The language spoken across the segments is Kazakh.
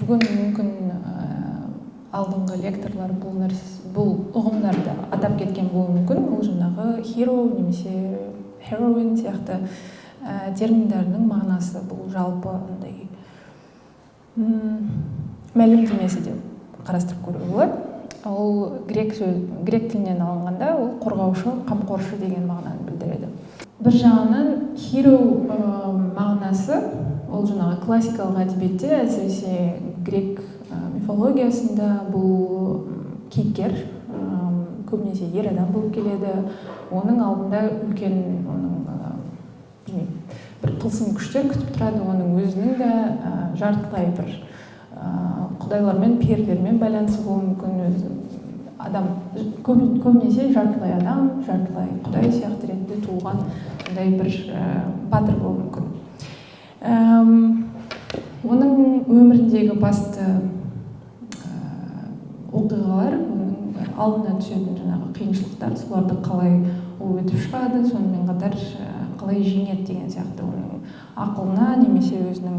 бүгін мүмкін алдыңғы лекторлар бұл ұғымдарды атап кеткен болуы мүмкін. Ол жаңағы hero немесе heroine сияқты терминдердің мағынасы бұл жалпы андай мәлімдемесі деп қарастырып көруге болады. Ол грек тілінен алынғанда ол қорғаушы, қамқоршы деген мағынаны білдіреді. Бір жағынан hero мағынасы ол жаңағы классикалық әдебиетте, әсіресе грек мифологиясында бұл кейіпкер көбінесе ер адам болып келеді. Оның алдында үлкен бір тылсым күштер күтіп тұрады. Оның өзінің де жартылай бір құдайлармен, перілермен байланысы болуы мүмкін. Адам көбінесе жартылай адам, жартылай құдай сияқты ретінде туылған сондай бір батыр болуы мүмкін. Оның өміріндегі басты оқиғалар, оның алдына түсетін жаңағы қиыншылықтар, соларды қалай ол өтіп шығады, сонымен қатар қалай жеңеді деген сияқты оның ақылына немесе өзінің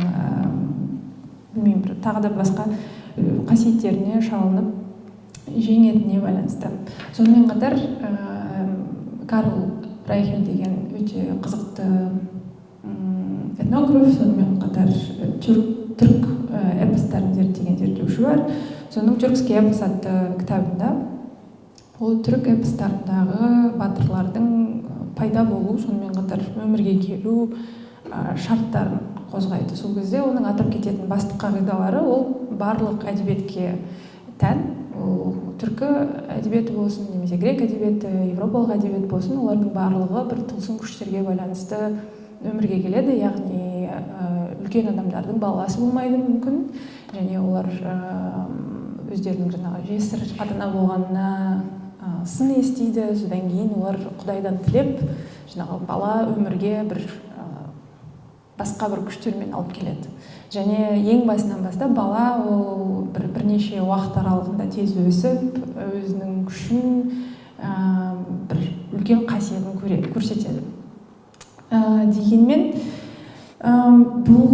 білмеймін, тағы да басқа қасиеттеріне шалынып жеңетіне байланысты. Сонымен қатар Карл Райхель деген өте қызықты этнограф, сонымен қатар түрік эпостарын зерттеген зерттеуші бар. Соның «Түркский эпос» атты кітабында ол түрік эпостарындағы батырлардың пайда болу, сонымен қатар өмірге келу шарттарын қозғайды. Сол кезде оның атап кететін басты қағидалары ол барлық әдебиетке тән. Ол түркі әдебиеті болсын, немесе грек әдебиеті, европалық әдебиет болсын, олардың барлығы бір тылсым күштерге байланысты өмірге келеді, яғни үлкен адамдардың баласы болмайды мүмкін, және олар өздерінің жаңағы жесір ата-ана болғанына сын естиді, содан кейін олар құдайдан тілеп жаңағы бала өмірге бір басқа бір күштермен алып келеді. Және ең басынан бастап бала ол бірнеше уақыт аралығында тез өсіп, өзінің күшін бір үлкен қасиетін көрсетеді. Дегенмен бұл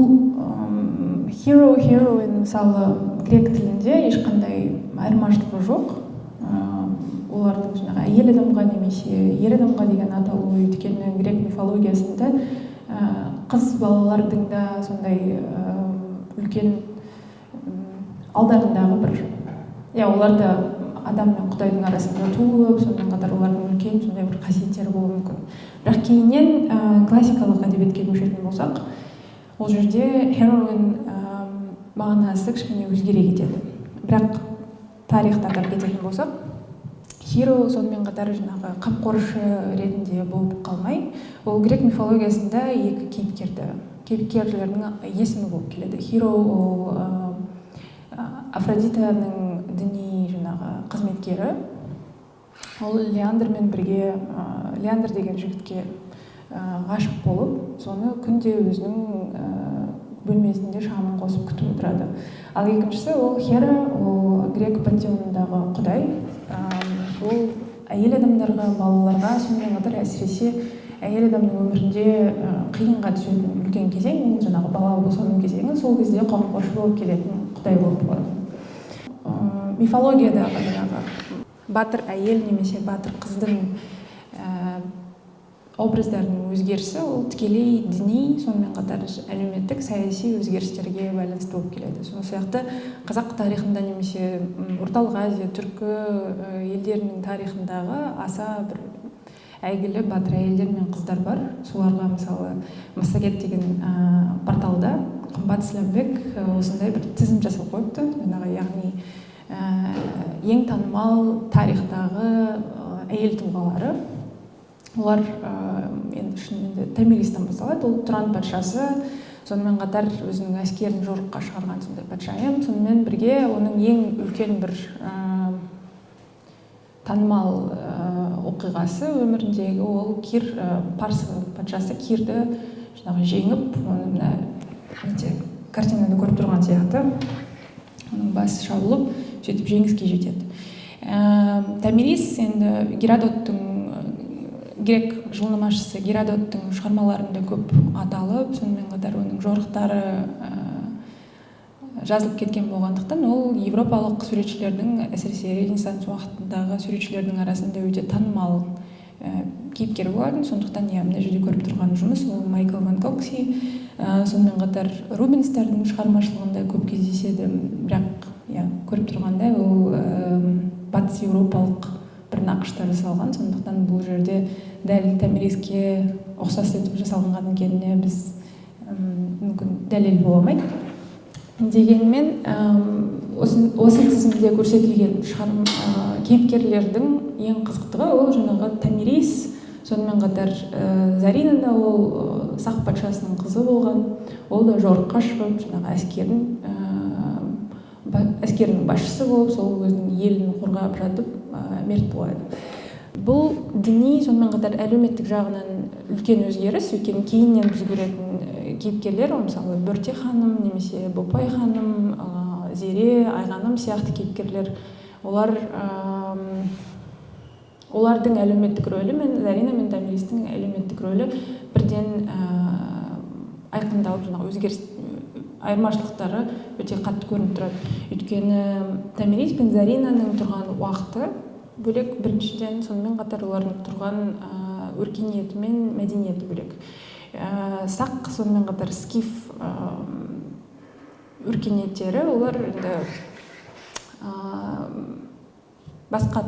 hero-heroine мысалы грек тілінде ешқандай айырмашылығы жоқ. Олардың жаңағы әйел адамға немесе ер адамға деген аталуы, өйткені грек мифологиясында қыз балалардың да сондай үлкен алдарындағы бір, олар да адам мен құдайдың арасында туылып, сонымен қатар олардың үлкен сондай бір қасиеттері болуы мүмкін. Бірақ кейіннен классикалық әдебиетке көшетін болсақ, ол жерде heroine мағынасы кішкене өзгере кетеді. Бірақ тарихты атап кететін болсақ, hero сонымен қатар жаңағы қамқоршы ретінде болып қалмай, ол грек мифологиясында екі кейіпкерлердің есімі болып келеді. Hero ол Афродитаның діни жаңағы қызметкері. Ол Леандрмен бірге, Леандр деген жігітке ғашық болып, соны күнде өзінің бөлмесінде шамын қосып күтіп отырады. Ал екіншісі ол Хера, ол грек пантеонындағы құдай. Ол әйел адамдарға, балаларға, сонымен қатар әсіресе әйел адамның өмірінде қиынға түсетін үлкен кезең, ол жаңағы бала босану кезеңі, сол кезде қамқоршы болып келетін құдай болып қалады. Мифологиядағы жаңағы батыр әйел немесе батыр қыздың образдарының өзгерісі ол тікелей діни, сонымен қатар әлеуметтік, саяси өзгерістерге байланысты болып келеді. Сол сияқты қазақ тарихында немесе орталық Азия, түркі елдерінің тарихындағы аса бір әйгілі батыр әйелдер мен қыздар бар. Соларға мысалы Массагет деген порталда Қымбат Сләмбек осындай бір тізім жасап қойыпты. Яғни ең танымал тарихтағы әйел тұлғалары. Олар енді шынымен Томиристан басталады. Ол Тұран патшасы, сонымен қатар өзінің әскерін жорыққа шығарған сондай патшайым. Сонымен бірге оның ең үлкен бір танымал оқиғасы өміріндегі ол Кир, Парсы патшасы Кирді жеңіп, оны картинаны көріп тұрған сияқты, оның басы шабылып, сөйтіп жеңіске жетеді. Томирис енді Геродоттың, грек жылнамашысы Геродоттың шығармаларында көп аталып, сонымен қатар оның жорықтары жазылып кеткен болғандықтан ол европалық суретшілердің, әсіресе ренессанс уақытындағы суретшілердің арасында өте танымал кейіпкер болатын. Сондықтан мына жерде көріп тұрған жұмыс ол Майкл Ван Кокси. Сонымен қатар Рубенстардың шығармашылығында көп кездеседі, бірақ көріп тұрғандай ол батыс еуропалық бір нақышта жасалған. Сондықтан бұл жерде дәл Томириске ұқсас етіп жасалған екеніне біз мүмкін дәлел бола алмайды. Дегенмен осы тізімде көрсетілген кейіпкерлердің ең қызықтығы ол жаңағы Томирис, сонымен қатар Зарина да ол сақ патшасының қызы болған. Ол да жорыққа шығып, жаңағы әскерінің басшысы болып, сол өзінің елін қорғап жатып мерт болады. Бұл діни, сонымен қатар әлеуметтік жағынан үлкен өзгеріс, өйткені кейіннен біз көретін кейіпкерлер, мысалы Бөрте ханым, немесе Бопай ханым, Зере, Айғаным сияқты кейіпкерлер, олардың әлеуметтік рөлі мен Зарина мен Томиристің әлеуметтік рөлі бірден айқындалып, өзгеріс айырмашылықтары өте қатты көрініп тұрады. Өйткені Томирис пен Заринаның тұрған уақыты бөлек, біріншіден, сонымен қатар олардың тұрған өркениеті мен мәдениеті бөлек. Сақ, сонымен қатар скиф өркениеттері, олар басқа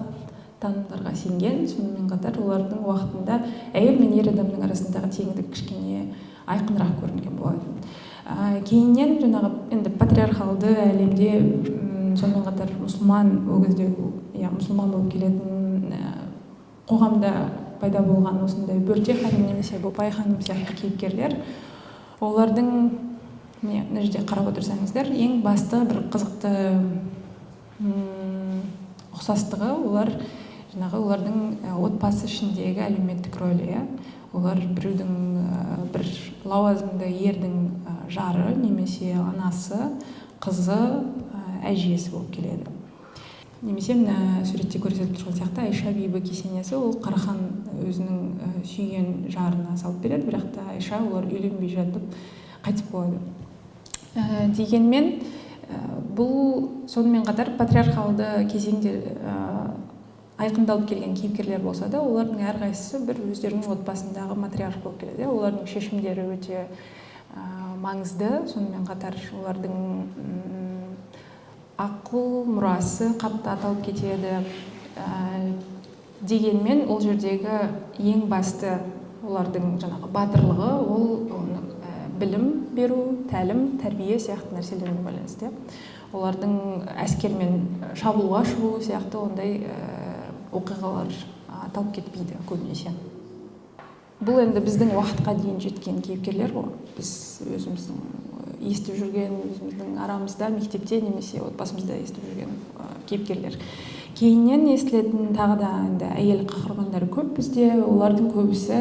танымдарға сенген. Сонымен қатар олардың уақытында әйел мен ер адамның арасындағы теңдік кішкене айқынырақ көрінген болатын. Кейіннен жаңағы патриархалды әлемде, сонымен қатар мұсылман, ол кезде мұсылман болып келетін қоғамда пайда болған осындай Бөрте ханым немесе Бопай ханым сияқты кейіпкерлер, олардың мына жерде қарап отырсаңыздар, ең басты бір қызықты ұқсастығы олардың отбасы ішіндегі әлеуметтік рөлі. Олар біреудің бір лауазымды ердің жары немесе анасы, қызы, әжесі болып келеді. Немесе мына суретте көрсетіліп тұрған сияқты Айша бибі кесенесі, ол Қарахан өзінің сүйген жарына салып береді, бірақ та Айша олар үйленбей жатып қайтыс болады. Дегенмен бұл сонымен қатар патриархалды кезеңде айқындалып келген кейіпкерлер болса да, олардың әрқайсысы бір өздерінің отбасындағы матриарх болып келеді. Олардың шешімдері өте маңызды, сонымен қатар олардың ақыл мұрасы қатты аталып кетеді. Дегенмен ол жердегі ең басты олардың жаңағы батырлығы, ол білім беру, тәлім, тәрбие сияқты нәрселермен байланысты. Олардың әскермен шабуылға шығу сияқты ондай оқиғалар аталып кетпейді көбінесе. Бұл енді біздің уақытқа дейін жеткен кейіпкерлер ғой. Біз өзіміздің естіп жүрген, өзіміздің арамызда, мектепте немесе отбасымызда естіп жүрген кейіпкерлер. Кейіннен естілетін тағы да әйел қаһармандары көп бізде. Олардың көбісі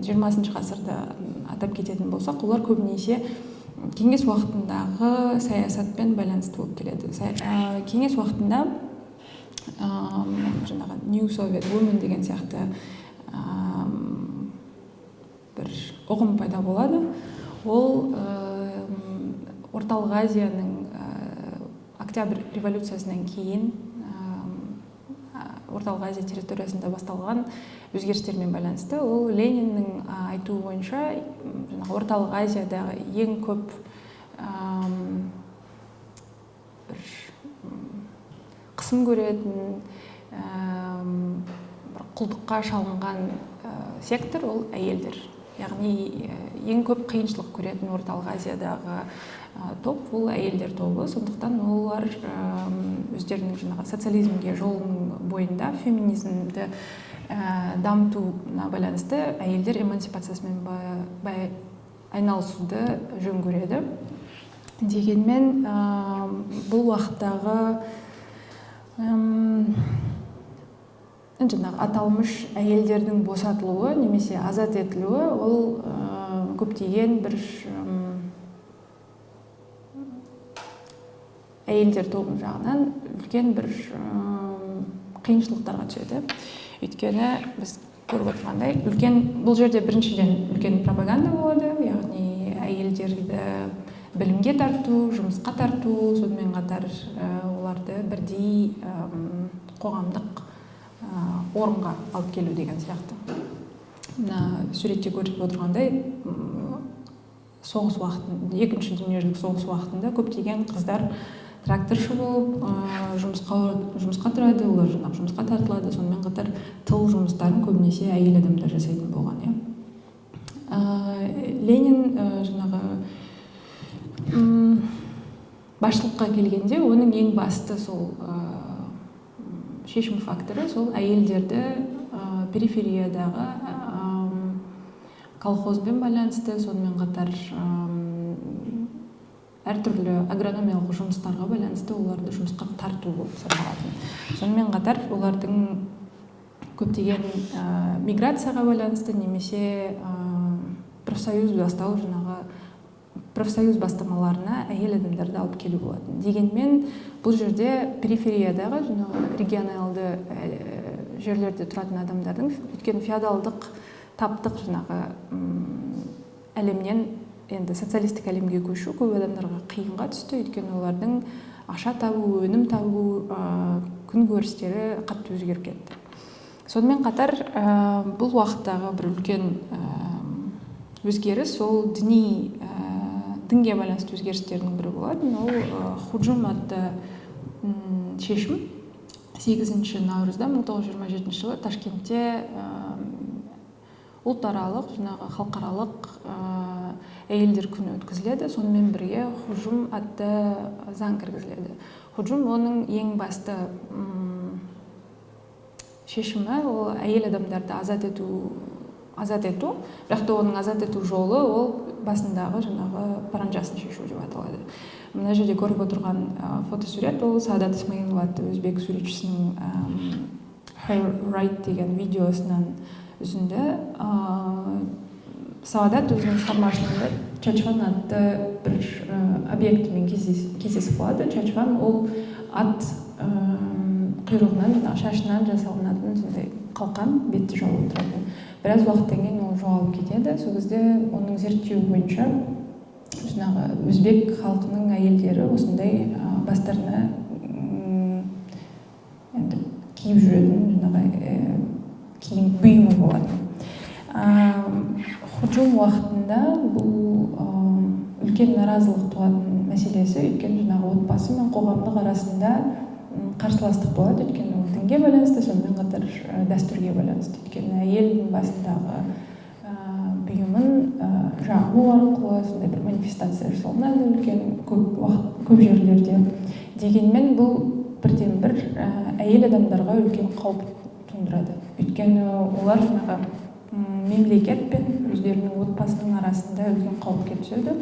20 ғасырда атап кететін болсақ, олар көбінесе кеңес уақытындағы саясатпен байланысты болып келеді. Кеңес уақытында жаңағы New Soviet Women деген сияқты бір ұғым пайда болады. Ол Орталық Азияның Октябрь революциясынан кейін Орталық Азия территориясында басталған өзгерістермен байланысты. Ол Лениннің айтуы бойынша Орталық Азиядағы ең көп бір қысым көретін, құлдыққа шалынған сектор ол әйелдер. Яғни ең көп қиыншылық көретін Орталық Азиядағы топ ол әйелдер тобы. Сондықтан олар өздерінің жаңағы социализмге жолының бойында феминизмді дамытуына байланысты әйелдер эмансипациясымен айналысуды жөн көреді. Дегенмен бұл уақыттағы жаңағы аталмыш әйелдердің босатылуы немесе азат етілуі ол көптеген бір әйелдер тобының жағынан үлкен бір қиыншылықтарға түседі. Өйткені біз көріп отырғандай, бұл жерде біріншіден үлкен пропаганда болады, яғни әйелдерді білімге тарту, жұмысқа тарту, сонымен қатар оларды бірдей қоғамдық орынға алып келу деген сияқты. Мына суретте көрсетіп отырғандай, соғыс уақытында, екінші дүниежүзілік соғыс уақытында көптеген қыздар тракторшы болып жұмысқа тұрады, олар жұмысқа тартылады, сонымен қатар тыл жұмыстарын көбінесе әйел адамдар жасайтын болған. Ленин басшылыққа келгенде оның ең басты сол шешім факторы сол әйелдерді перифериядағы колхозбен байланысты, сонымен қатар әртүрлі агрономиялық жұмыстарға байланысты оларды жұмысқа тарту болып саналатын. Сонымен қатар олардың көптеген миграцияға байланысты немесе профсоюз бастамаларына әйел адамдарды алып келу болатын. Дегенмен бұл жерде перифериядағы регионалды жерлерде тұратын адамдардың, өйткені феодалдық таптық әлемнен енді социалистік әлемге көшу көп адамдарға қиынға түсті, өйткені олардың ақша табу, өнім табу күнкөрістері қатты өзгеріп кетті. Сонымен қатар бұл уақыттағы бір үлкен өзгеріс ол дінге байланысты өзгерістердің бірі болатын. Ол худжум атты шешім 8 наурызда 1927 жылы Ташкентте ұлтаралық, халықаралық әйелдер күні өткізіледі. Сонымен бірге худжум атты заң кіргізіледі. Худжум оның ең басты шешімі ол әйел адамдарды азат ету, бірақ та оның азат ету жолы ол басындағы паранжасын шешу деп аталады. Мына жерде көріп отырған фотосурет ол Саадат Исмаилова атты өзбек суретшісінің Her Right деген видеосынан үзінді. Саадат өзінің шығармашылығында Чачван атты бір объектімен кездесіп қалады. Чачван ол ат құйрығынан, шашынан жасалынатын сондай қалқан, бетті жауып тұратын. Біраз уақыттан кейін ол жоғалып кетеді. Сол кезде оның зерттеуі бойынша өзбек халқының әйелдері осындай бастарына киіп жүретін киім бұйымы болады. Худжум уақытында бұл үлкен наразылық туатын мәселесі, өйткені отбасы мен қоғамдық арасында қарсыластық болады, өйткені ол дінге байланысты, сонымен қатар дәстүрге байланысты. Өйткені әйелдің басындағы бұйымын жағу арқылы сондай бір манифестация жасалынады үлкен көп жерлерде. Дегенмен бұл бірден бір әйел адамдарға үлкен қауіп туындырады. Өйткені олар мемлекет пен өздерінің отбасының арасында үлкен қауіпке түседі.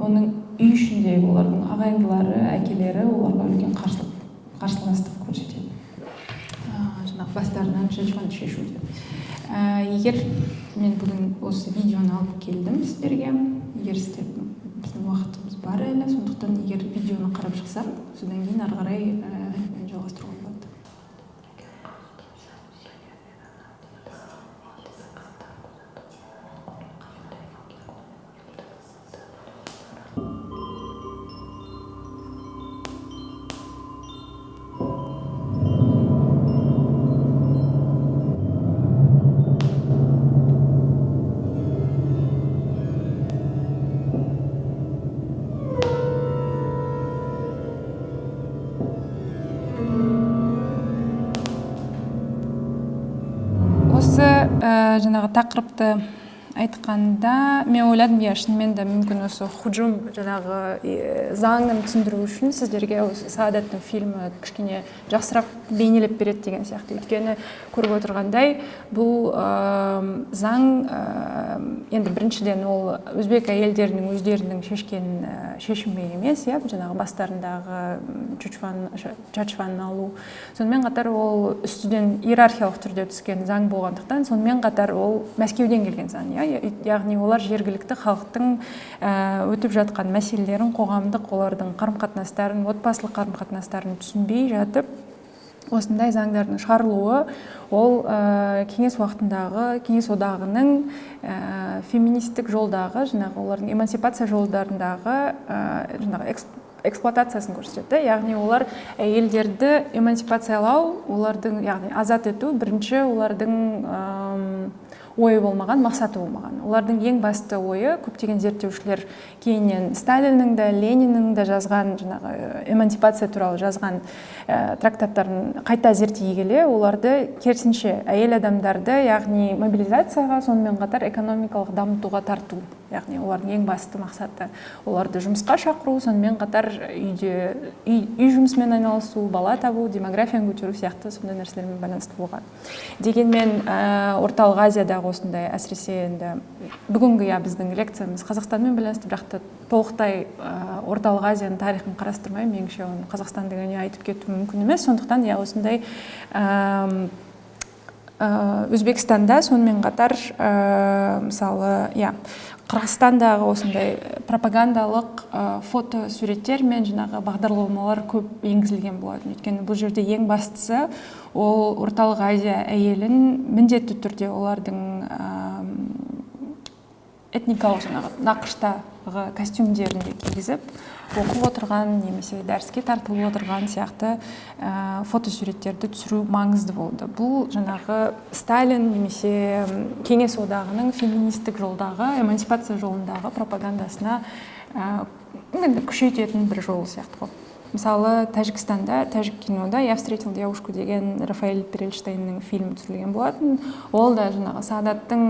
Оның үй ішіндегі олардың ағайындылары, әкелері оларға үлкен қарсыластық көрсетеді. Бастарынан шешімді шешуде. Егер мен бүгін осы видеоны алып келдім сіздерге, егер біздің уақытымыз бар әлі, сондықтан егер видеоны қарап шықсақ, содан кейін ары қарай жалғастыруға болады. Тақырыпты айтқанда мен ойладым, шынымен де мүмкін осы худжум заңын түсіндіру үшін сіздерге осы Саадаттың фильмі кішкене жақсырақ бейнелеп береді деген сияқты. Өйткені көріп отырғандай бұл заң енді біріншіден ол өзбек әйелдерінің өздерінің шешкен шешімі емес, бастарындағы чачван алу. Сонымен қатар ол үстіден иерархиялық түрде түскен заң болғандықтан, сонымен қатар ол Мәскеуден келген заң. Яғни олар жергілікті халықтың өтіп жатқан мәселелерін, қоғамдық олардың қарым-қатынастарын, отбасылық қарым-қатынастарын түсінбей жатып, осындай заңдардың шығарылуы ол кеңес уақытындағы кеңес одағының феминистік жолдағы жаңағы олардың эмансипация жолдарындағы жаңағы эксплуатациясын көрсетеді. Яғни олар әйелдерді эмансипациялау, олардың яғни азат ету бірінші олардың ойы болмаған, мақсаты болмаған. Олардың ең басты ойы, көптеген зерттеушілер кейіннен Сталиннің де, Лениннің де жазған жаңағы эмансипация туралы жазған трактаттарын қайта зерттей келе, оларды керісінше әйел адамдарды, яғни мобилизацияға, сонымен қатар экономикалық дамытуға тарту. Яғни олардың ең басты мақсаты оларды жұмысқа шақыру, сонымен қатар үй жұмысымен айналысу, бала табу, демографияны көтеру сияқты сондай нәрселермен байланысты болған. Дегенмен Орталық Азиядағы осындай, әсіресе енді бүгінгі біздің лекциямыз Қазақстанмен байланысты, бірақ та толықтай Орталық Азияның тарихын қарастырмай, меніңше оны Қазақстан дегенде айтып кету мүмкін емес. Сондықтан осындай Өзбекстанда, сонымен қатар мысалы Қырғызстандағы осындай пропагандалық фото суреттер мен жаңағы бағдарламалар көп енгізілген болатын. Өйткені бұл жерде ең бастысы ол Орталық Азия әйелін міндетті түрде олардың этникалық жаңағы нақыштағы костюмдерінде кигізіп оқып отырған немесе дәріске тартылып отырған сияқты фотосуреттерді түсіру маңызды болды. Бұл жаңағы Сталин немесе Кеңес одағының феминистік жолдағы, эмансипация жолындағы пропагандасына күшейтетін бір жол сияқты. Мысалы, Тәжікстанда, тәжік кинода «Я встретил девушку» деген Рафаэль Перельштейннің фильмі түсірілген болатын. Ол да жаңағы Сағадаттың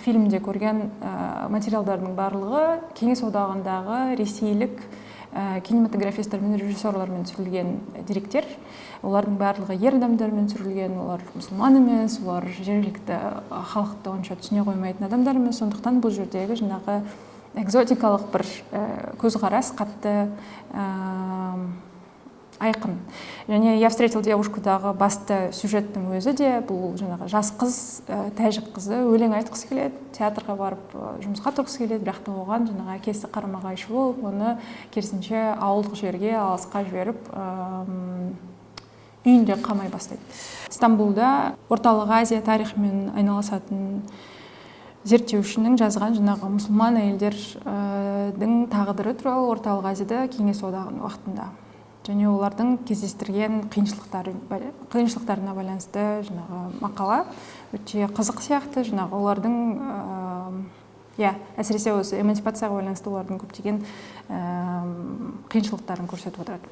фильмде көрген материалдардың барлығы Кеңес одағындағы ресейлік кинематографисттер мен режиссерлармен түсірілген деректер. Олардың барлығы ер адамдармен түсірілген, олар мұсылман емес, олар жергілікті халықты онша түсіне қоймайтын адамдар емес. Сондықтан бұл жердегі жаңағы экзотикалық бір көзқарас қатты айқын. Және «Я встретил девушку»дағы басты сюжеттің өзі де бұл жаңағы жас қыз, тәжік қызы өлең айтқысы келеді, театрға барып жұмысқа тұрғысы келеді, бірақ та оған жаңағы әкесі қарама-қайшы болып, оны керісінше ауылдық жерге алысқа жіберіп, үйінде қамай бастайды. Стамбулда Орталық Азия тарихымен айналысатын зерттеушінің жазған жаңағы мұсылман әйелдердің тағдыры туралы Орталық Азияда Кеңес одағының уақытында. Және олардың кездестірген қиыншылықтарына байланысты жаңағы мақала өте қызық сияқты. Жаңағы олардың әсіресе осы эмансипацияға байланысты олардың көптеген қиыншылықтарын көрсетіп отырады.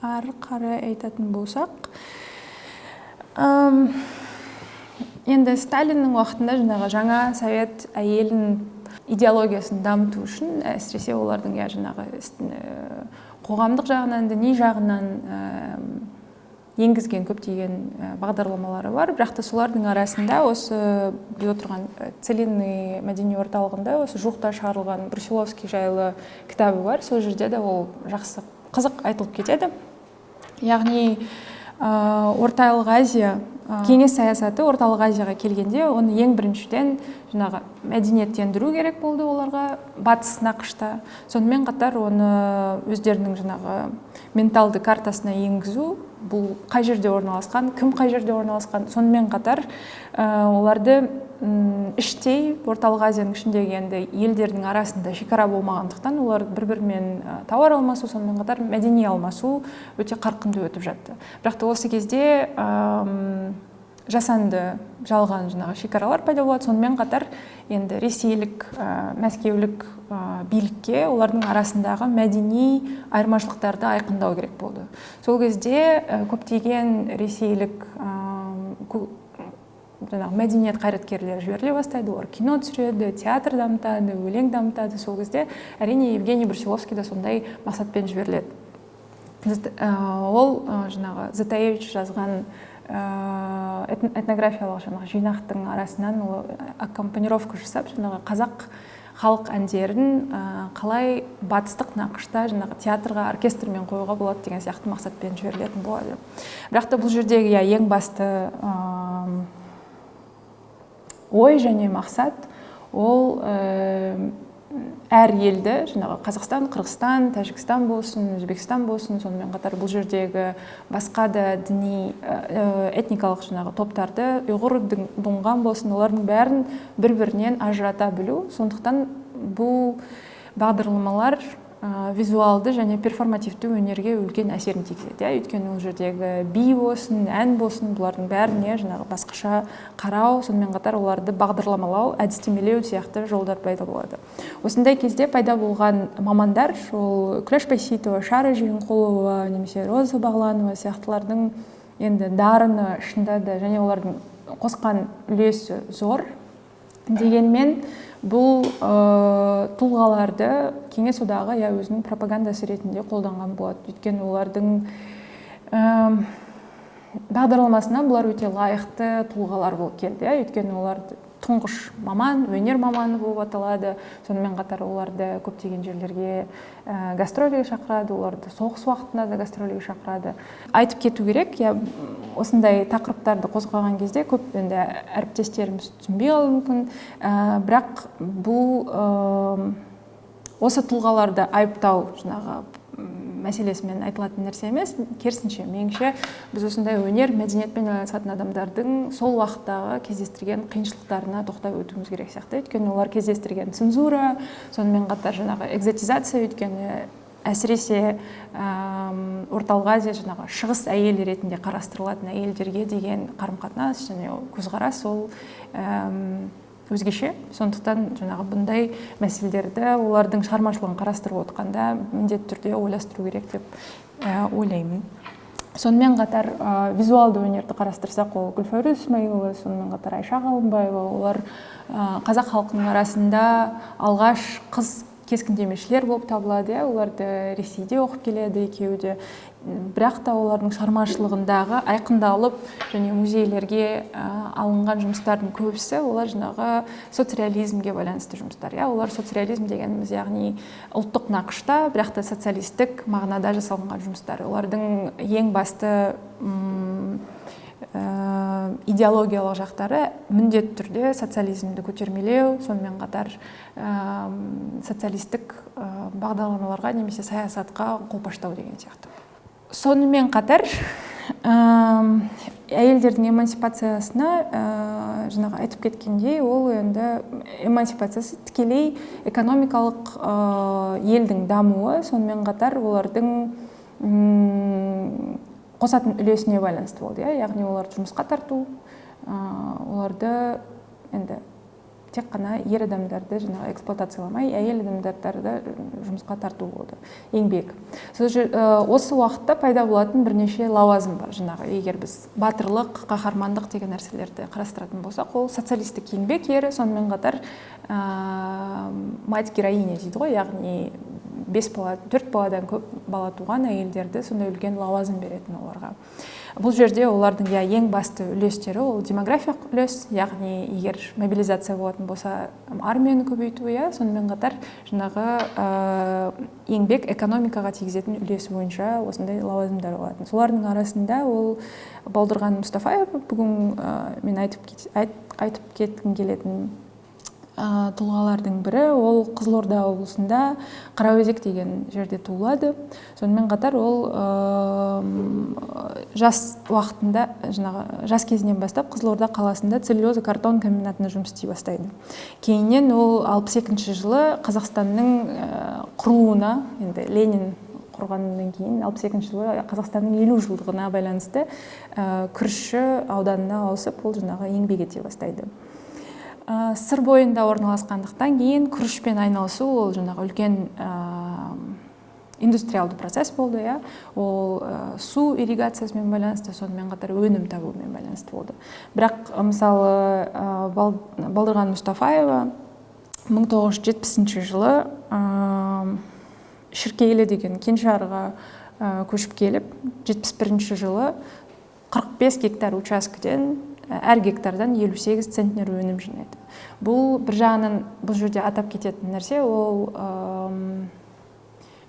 Ары қарай айтатын болсақ, енді Сталиннің уақытында жаңағы жаңа совет әйелін идеологиясын дамыту үшін, әсіресе олардың жаңағы қоғамдық жағынан, діни жағынан енгізген көптеген бағдарламалары бар. Бірақ та солардың арасында осы біз отырған Целинный мәдени орталығында осы жуықта шығарылған Брусиловский жайлы кітабы бар. Сол жерде де ол жақсы қызық айтылып кетеді. Яғни Орталық Азия кеңес саясаты Орталық Азияға келгенде оны ең біріншіден жаңағы мәдениеттендіру керек болды оларға батыс нақышта. Сонымен қатар оны өздерінің жаңағы менталды картасына енгізу, бұл қай жерде орналасқан, кім қай жерде орналасқан. Сонымен қатар оларды іштей Орталық Азияның ішіндегі енді елдердің арасында шекара болмағандықтан олар бір-бірімен тауар алмасу, сонымен қатар мәдени алмасу өте қарқынды өтіп жатты. Бірақ та осы кезде жасанды жалған жаңағы шекаралар пайда болады. Сонымен қатар енді ресейлік, мәскеулік билікке олардың арасындағы мәдени айырмашылықтарды айқындау керек болды. Сол кезде көптеген ресейлік мәдениет қайраткерлері жіберіле бастайды, олар кино түсіреді, театр дамытады, өлең дамытады. Сол кезде әрине Евгений Брусиловский да сондай мақсатпен жіберіледі. Ол жаңағы Затаевич жазған этнографиялық жаңағы жинақтың арасынан аккомпанировка жасап, жаңағы қазақ халық әндерін қалай батыстық нақышта жаңағы театрға, оркестрмен қоюға болады деген сияқты мақсатпен жіберілетін болады. Бірақ та бұл жердегі ең басты ой және мақсат ол әр елді, жаңағы Қазақстан, Қырғызстан, Тәжікстан болсын, Өзбекстан болсын, сонымен қатар бұл жердегі басқа да діни этникалық жаңағы топтарды, ұйғыр, дұңған болсын, олардың бәрін бір-бірінен ажырата білу. Сондықтан бұл бағдарламалар визуалды және перформативті өнерге үлкен әсерін тигізеді. Өйткені ол жердегі би болсын, ән болсын, бұлардың бәріне жаңағы басқаша қарау, сонымен қатар оларды бағдарламалау, әдістемелеу сияқты жолдар пайда болады. Осындай кезде пайда болған мамандар, ол Күләш Байсейітова, Шара Жиенқұлова, немесе Роза Бағланова сияқтылардың енді дарыны шында да және олардың қосқан үлесі зор. Дегенмен бұл тұлғаларды Кеңес одағы өзінің пропагандасы ретінде қолданған болады. Өйткені олардың бағдарламасына бұлар өте лайықты тұлғалар болып келді. Өйткені олар тұңғыш маман, өнер маманы болып аталады. Сонымен қатар оларды көптеген жерлерге гастролге шақырады, оларды соғыс уақытында да гастролге шақырады. Айтып кету керек, осындай тақырыптарды қозғаған кезде көп енді әріптестеріміз түсінбей қалуы мүмкін. Бірақ бұл осы тұлғаларды айыптау жаңағы мәселесімен айтылатын нәрсе емес, керісінше меніңше біз осындай өнер, мәдениетпен айналысатын адамдардың сол уақыттағы кездестірген қиыншылықтарына тоқтап өтуіміз керек сияқты. Өйткені олар кездестірген цензура, сонымен қатар жаңағы экзотизация, өйткені әсіресе орталық Азия жаңағы шығыс әйел ретінде қарастырылатын әйелдерге деген қарым-қатынас және көзқарас ол өзгеше. Сондықтан жаңағы бұндай мәселелерді олардың шығармашылығын қарастырып отқанда міндетті түрде ойластыру керек деп ойлаймын. Сонымен қатар визуалды өнерді қарастырсақ, ол Гүлфәурuz Исмаилова, сонымен қатар Айша Ғалымбаева, олар қазақ халқының арасында алғаш қыз кескіндемешілер болып табылады. Оларды Ресейде оқып келеді екеуі де. Бірақ та олардың шығармашылығындағы айқындалып және музейлерге алынған жұмыстардың көбісі олар жаңағы соцреализмге байланысты жұмыстар. Олар соцреализм дегеніміз яғни ұлттық нақышта, бірақ та социалистік мағынада жасалынған жұмыстар. Олардың ең басты идеологиялық жақтары міндетті түрде социализмді көтермелеу, сонымен қатар социалистік бағдарламаларға немесе саясатқа қолпаштау деген сияқты. Сонымен қатар әйелдердің эмансипациясына жаңағы айтып кеткендей, ол енді эмансипациясы тікелей экономикалық елдің дамуы, сонымен қатар олардың қосатын үлесіне байланысты болды. Яғни оларды жұмысқа тарту, оларды енді тек қана ер адамдарды жаңағы эксплуатацияламай, әйел адамдарды жұмысқа тарту болды, еңбек. Осы уақытта пайда болатын бірнеше лауазым бар. Жаңағы егер біз батырлық, қаһармандық деген нәрселерді қарастыратын болсақ, ол социалистік еңбек ері, сонымен қатар мать героиня дейді ғой, яғни 4 баладан көп бала туған әйелдерді сондай үлкен лауазым беретін оларға. Бұл жерде олардың ең басты үлестері ол демографиялық үлес, яғни егер мобилизация болатын болса, армияны көбейту, сонымен қатар жаңағы еңбек экономикаға тигізетін үлесі бойынша осындай лауазымдар болатын. Солардың арасында ол Балдырған Мұстафаев, бүгін мен айтып кеткім келетін тұлғалардың бірі, ол Қызылорда облысында Қараөзек деген жерде туылады. Сонымен қатар ол жас уақытында, жас кезінен бастап Қызылорда қаласында целлюлоза картон комбинатында жұмыс істей бастайды. Кейіннен ол 62 жылы Қазақстанның құрылуына, енді Ленин құрғаннан кейін 62 жылы Қазақстанның 50 жылдығына байланысты Күріші ауданына ауысып, ол еңбек ете бастайды. Сыр бойында орналасқандықтан кейін күрішпен айналысу ол үлкен индустриалды процесс болды. Ол су ирригациясымен байланысты, сонымен қатар өнім табумен байланысты болды. Бірақ мысалы Балдырған Мұстафаева 1970 жылы Шіркейлі деген кеңшарға көшіп келіп, 71 жылы 45 гектар учаскеден әр гектардан 58 центнер өнім жинайды. Бұл бір жағынан бұл жерде атап кететін нәрсе, ол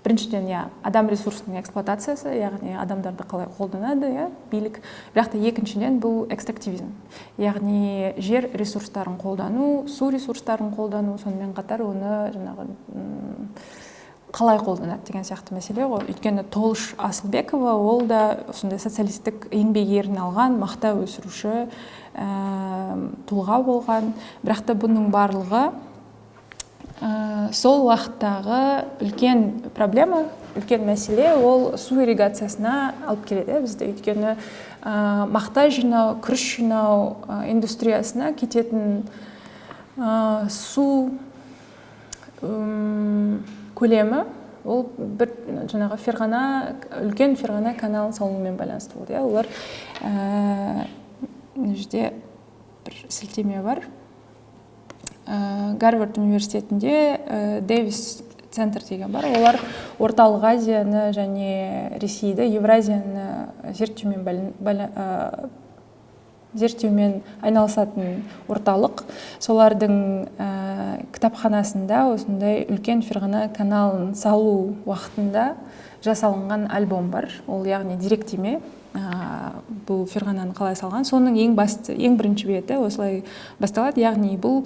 біріншіден адам ресурсының эксплуатациясы, яғни адамдарды қалай қолданады, билік. Бірақ та екіншіден бұл экстрактивизм, яғни жер ресурстарын қолдану, су ресурстарын қолдану, сонымен қатар оны жаңағы қалай қолданады деген сияқты мәселе ғой. Өйткені Толыш Асылбекова ол да осындай социалистік еңбек ерін алған мақта өсіруші тұлға болған. Бірақ та бұның барлығы сол уақыттағы үлкен проблема, үлкен мәселе ол су ирригациясына алып келеді бізде. Өйткені мақта жинау, күріш жинау индустриясына кететін су көлемі ол бір жаңағы үлкен Ферғана каналын салумен байланысты болды. Олар жерде бір сілтеме бар. Гарвард университетінде Дэвис центр деген бар. Олар Орталық Азияны және Ресейді, Евразияны зерттеумен айналысатын орталық. Солардың кітапханасында осындай үлкен Ферғана каналын салу уақытында жасалынған альбом бар. Ол яғни деректеме. Бұл Ферғананы қалай салған. Соның ең бірінші беті осылай басталады. Яғни бұл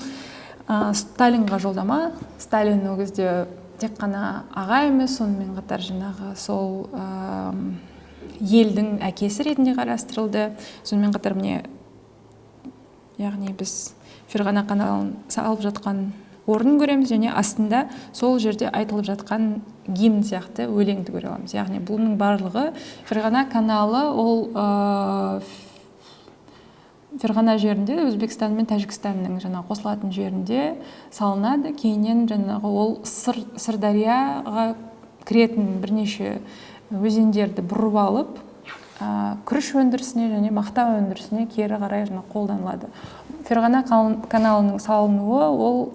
Сталинға жолдама. Сталин ол кезде тек қана аға емес, сонымен қатар жаңағы сол елдің әкесі ретінде қарастырылды. Сонымен қатар яғни біз Ферғана каналын салып жатқан орнын көреміз, және астында сол жерде айтылып жатқан гимн сияқты өлеңді көре аламыз. Яғни бұның барлығы Ферғана каналы ол Ферғана жерінде, Өзбекстан мен Тәжікстанның қосылатын жерінде салынады. Кейіннен ол Сырдарияға кіретін бірнеше өзендерді бұрып алып, күріш өндірісіне және мақта өндірісіне кері қарай қолданылады. Ферғана каналының салынуы ол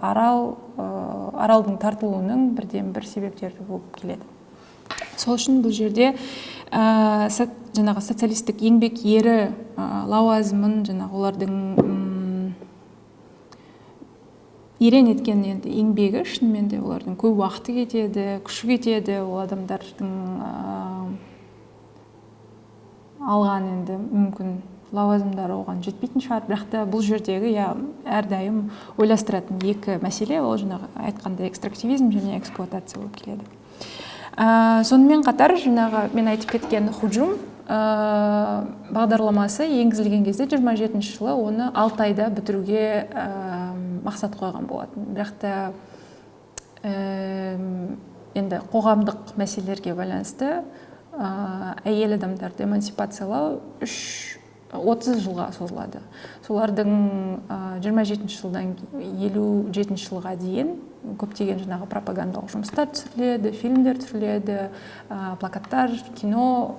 аралдың тартылуының бірден бір себептері болып келеді. Сол үшін бұл жерде социалистік еңбек ері лауазымын олардың ерен еткен еңбегі шынымен де олардың көп уақыты кетеді, күші кетеді, ол адамдардың алған мүмкін лауазымдары оған жетпейтін шығар. Бірақ та бұл жердегі әрдайым ойластыратын екі мәселе ол айтқандай экстрактивизм және эксплуатация болып келеді. Сонымен қатар мен айтып кеткен Худжум бағдарламасы енгізілген кезде 27 жылы оны 6 айда бітіруге мақсат қойған болатын. Бірақ та енді қоғамдық мәселелерге байланысты әйел адамдарды эмансипациялау 30 жылға созылады. Солардың 27 жылдан 57 жылға дейін көптеген пропагандалық жұмыстар түсіріледі, фильмдер түсіріледі, плакаттар, кино,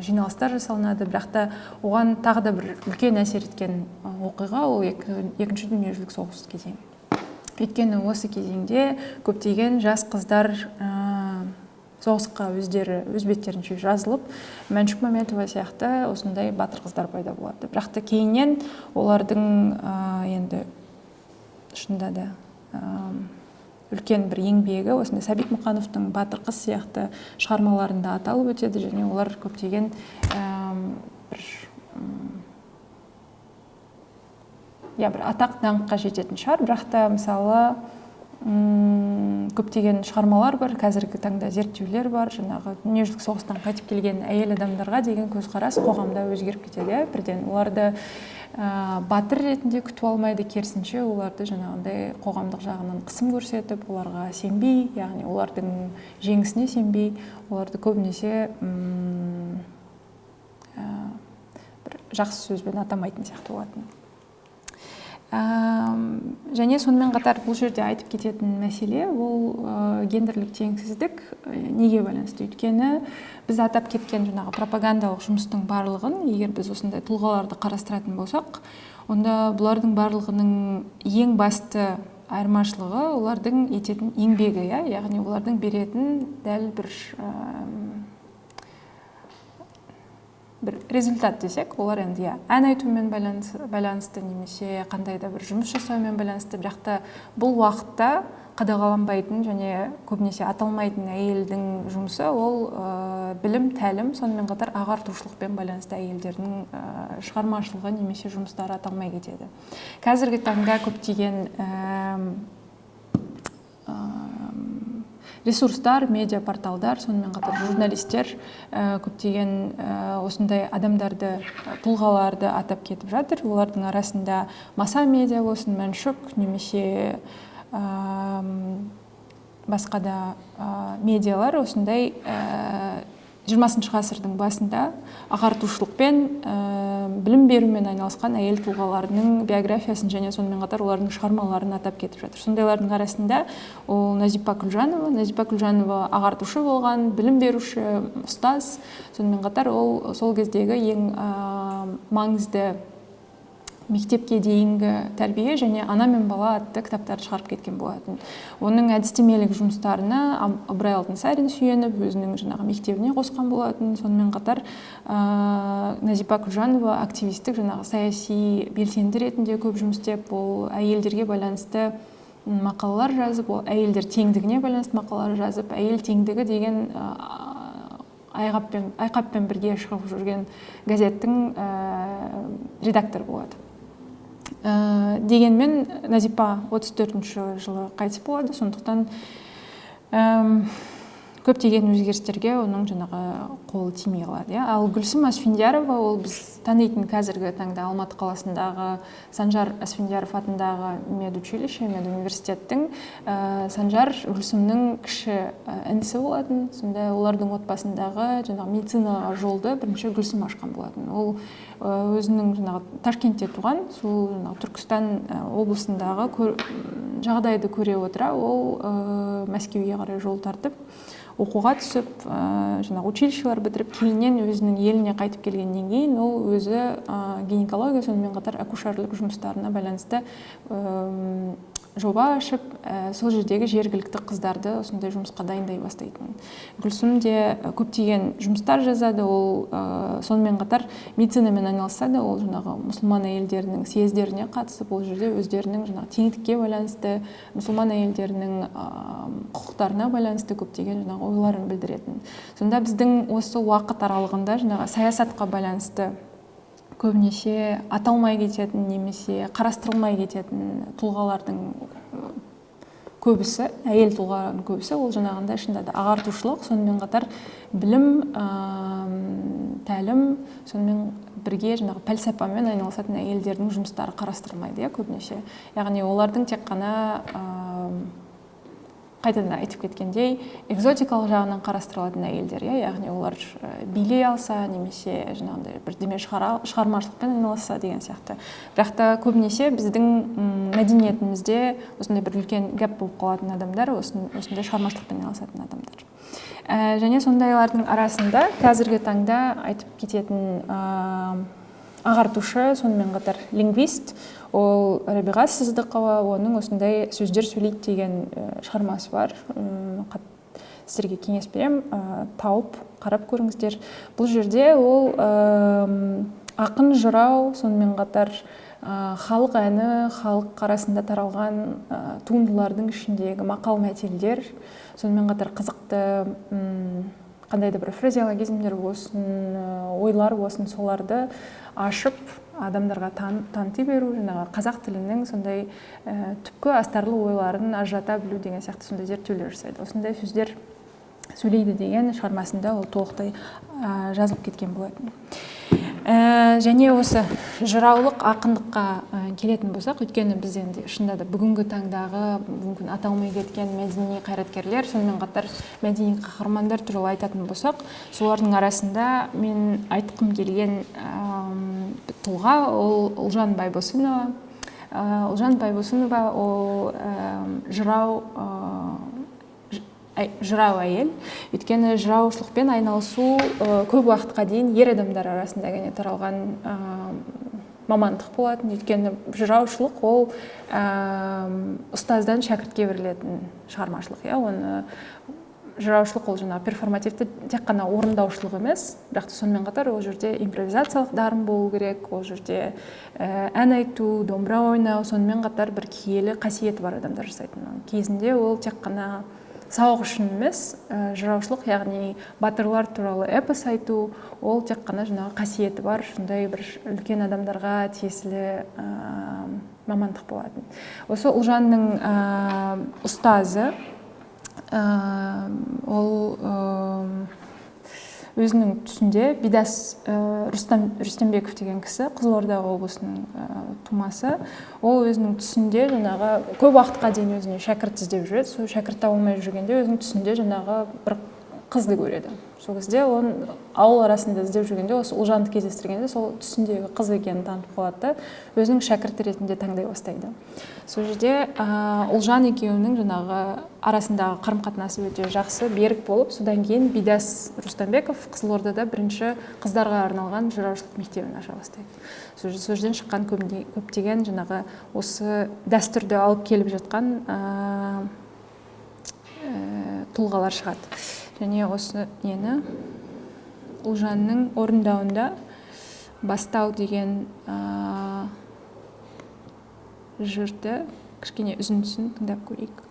жиналыстар жасалынады. Бірақ та оған тағы да бір үлкен әсер еткен оқиға ол екінші дүниежүзілік соғыс кезеңі. Өйткені осы кезеңде көптеген жас қыздар соғысқа өз беттерінше жазылып, Мәншүк Мәметова сияқты осындай батыр қыздар пайда болады. Бірақ та кейіннен олардың енді шынында да үлкен бір еңбегі осындай Сәбит Мұқановтың Батыр қыз сияқты шығармаларында аталып өтеді, және олар көптеген бір атақ даңққа жететін шығар. Бірақ та мысалы көптеген шығармалар бар, қазіргі таңда зерттеулер бар, дүниежүзілік соғыстан қайтып келген әйел адамдарға деген көзқарас қоғамда өзгеріп кетеді. Бірден оларды батыр ретінде күтіп алмайды, керісінше оларды қоғамдық жағынан қысым көрсетіп, оларға сенбей, яғни олардың жеңісіне сенбей, оларды көбінесе жақсы сөзбен атамайтын сияқты болатын. Және сонымен қатар бұл жерде айтып кететін мәселе ол гендерлік теңсіздік неге байланысты. Өйткені біз атап кеткен пропагандалық жұмыстың барлығын, егер біз осындай тұлғаларды қарастыратын болсақ, онда бұлардың барлығының ең басты айырмашылығы олардың ететін еңбегі, яғни олардың беретін дәл бір бір результат десек, олар енді ән айтумен байланысты немесе қандай да бір жұмыс жасаумен байланысты, бірақ та бұл уақытта қадағаланбайтын және көбінесе аталмайтын әйелдің жұмысы ол білім, тәлім, сонымен қатар ағартушылықпен байланысты әйелдердің шығармашылығы немесе жұмыстары аталмай кетеді. Қазіргі таңда көптеген ресурстар, медиа порталдар, сонымен қатар журналистер көптеген осындай адамдарды, тұлғаларды атап кетіп жатыр. Олардың арасында Маса медиа болсын, Мәншүк немесе басқа да медиалар осындай 20 ғасырдың басында ағартушылықпен, білім берумен айналысқан әйел тұлғаларының биографиясын және сонымен қатар олардың шығармаларын атап кетіп жатыр. Сондайлардың арасында ол Назипа Күлжанова ағартушы болған, білім беруші, ұстаз. Сонымен қатар ол сол кездегі ең маңызды мектепке дейінгі тәрбие және ана мен бала атты кітаптарды шығарып кеткен болатын. Оның әдістемелік жұмыстарына Ыбырай Алтынсарин сүйеніп, өзінің жаңағы мектебіне қосқан болатын. Сонымен қатар Назипа Күлжанова активистік жаңағы саяси белсенді ретінде көп жұмыс істеп, ол әйелдерге байланысты мақалалар жазып, ол әйелдер теңдігіне байланысты мақалалар жазып, әйел теңдігі деген айқаппен бірге шығып жүрген газеттің редакторы болады. Дегенмен Назипа 34 жылы қайтыс болады, сондықтан көптеген өзгерістерге оның жаңағы қолы тимей қалады. Ал Гүлсім Асфендиярова, ол біз танитын қазіргі таңда Алматы қаласындағы Санжар Асфендияров атындағы медуниверситеттің Санжар Гүлсімнің кіші інісі болатын. Сонда олардың отбасындағы жаңағы медицинаға жолды бірінші Гүлсім ашқан болатын. Ол өзінің жаңағы Ташкентте туған, сол жаңағы Түркістан облысындағы жағдайды көре отыра, ол Мәскеуге қарай жол тартып, оқуға түсіп, жаңағы училищелар бітіріп, кейіннен өзінің еліне қайтып келгеннен кейін ол өзі гинекология, сонымен қатар акушерлік жұмыстарына байланысты жоба ашып, сол жердегі жергілікті қыздарды осындай жұмысқа дайындай бастайтын. Гүлсім де көптеген жұмыстар жазады, ол сонымен қатар медицинамен айналысады, ол жаңағы мұсылман әйелдерінің съездеріне қатысып, ол жерде өздерінің жаңағы теңдікке байланысты, мұсылман әйелдерінің құқықтарына байланысты көптеген жаңағы ойларын білдіретін. Сонда біздің осы уақыт аралығында жаңағы саясатқа байланысты көбінесе аталмай кететін немесе қарастырылмай кететін тұлғалардың көбісі, әйел тұлғалардың көбісі, ол жаңағында шынында да ағартушылық, сонымен қатар білім, тәлім, сонымен бірге жаңағы пәлсапамен айналысатын әйелдердің жұмыстары қарастырылмайды, көбінесе. Яғни олардың тек қана қайтадан айтып кеткендей, экзотикалық жағынан қарастырылатын әйелдер, яғни олар билей алса, немесе жаңағыдай бірдеме шығармашылықпен айналысса деген сияқты. Бірақ та көбінесе біздің мәдениетімізде осындай бір үлкен гәп болып қалатын адамдар, осындай шығармашылықпен айналысатын адамдар. Және сондайлардың арасында қазіргі таңда айтып кететін ағартушы, сонымен қатар лингвист, ол Рабиға Сыздықова, оның осындай сөздер сөйлейді деген шығармасы бар. Сіздерге кеңес берем, тауып қарап көріңіздер. Бұл жерде ол ақын жырау, сонымен қатар халық әні, халық арасында таралған туындылардың ішіндегі мақал мәтелдер, сонымен қатар қызықты қандай да бір фразеологизмдер болсын, ойлар болсын, соларды ашып адамдарға таныта беру, жаңағы қазақ тілінің сондай түпкі астарлы ойларын ажырата білу деген сияқты сондай зерттеулер жасайды. Осындай сөздер сөйлейді деген шығармасында ол толықтай жазылып кеткен болатын. Және осы жыраулық ақындыққа келетін болсақ, өйткені біз енді шынында да бүгінгі таңдағы мүмкін аталмай кеткен мәдени қайраткерлер, сонымен қатар мәдени қаһармандар туралы айтатын болсақ, солардың арасында мен айтқым келген тұлға ол Ұлжан Байбосынова. Ұлжан Байбосынова ол жырау әйел. Өйткені жыраушылықпен айналысу көп уақытқа дейін ер адамдар арасында ғана таралған мамандық болатын. Өйткені жыраушылық ол ұстаздан шәкіртке берілетін шығармашылық. Оны жыраушылық ол жаңағы перформативті тек қана орындаушылық емес, бірақ та сонымен қатар ол жерде импровизациялық дарын болу керек, ол жерде ән айту, домбыра ойнау, сонымен қатар бір киелі қасиеті бар адамдар жасайтын. Кезінде ол тек қана сауық үшін емес, жыраушылық, яғни батырлар туралы эпос айту, ол тек қана жаңағы қасиеті бар, сондай бір үлкен адамдарға тиесілі мамандық болатын. Осы Ұлжанның ұстазы, ол өзінің түсінде Бидас Рүстембеков деген кісі, Қызылорда облысының тумасы, ол өзінің түсінде жаңағы көп уақытқа дейін өзіне шәкірт іздеп жүреді. Сол шәкірт табылмай жүргенде өзінің түсінде жаңағы бір қызды көреді. Сол кезде он ауыл арасында іздеп жүргенде осы Ұлжанды кездестіргенде сол түсіндегі қыз екенін танып қалады да, өзінің шәкірті ретінде таңдай бастайды. Сол жерде Ұлжан екеуінің жаңағы арасындағы қарым-қатынасы өте жақсы, берік болып, содан кейін Бидас Рүстембеков Қызылордада бірінші қыздарға арналған жыраушылық мектебін аша бастайды. Сол жерден шыққан көптеген жаңағы осы дәстүрді алып келіп жатқан тұлғалар шығады. Және осы нені Ұлжанның орындауында Бастау деген жырды кішкене үзіндісін тыңдап көрейік.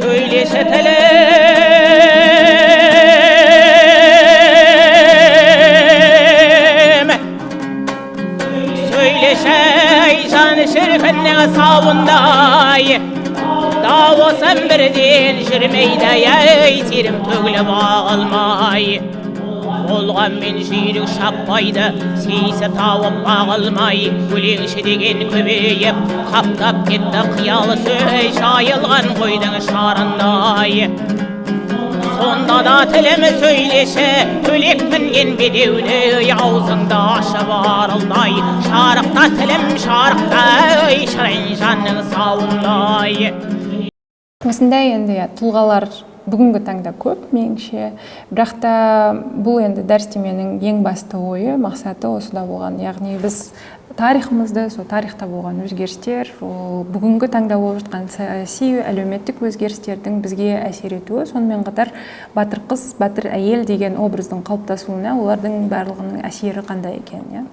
Söylese tele savunday davosam birden jirmeyde yeytirim tögülüp ağılmay olgan men şiirik şapbaydı seyse tavıp ağılmay gülenşi degen köbeyip kaptap ketdi kıyalı söz ayılgan koydun şarınday sonda da tilimi söyleşe tölek mingen bedevli ağzında aşı varılday şarıqta tilim şarıqta şırın жанның сауындай. Осындай енді тұлғалар бүгінгі таңда көп меніңше, бірақ та бұл енді дәрістеменің ең басты ойы, мақсаты осыда болған. Яғни біз тарихымызды, сол тарихта болған өзгерістер, ол бүгінгі таңда болып жатқан саяси, әлеуметтік өзгерістердің бізге әсер етуі, сонымен қатар батыр қыз, батыр әйел деген образдың қалыптасуына олардың барлығының әсері қандай екен,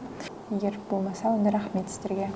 егер болмаса, онда рахмет сіздерге.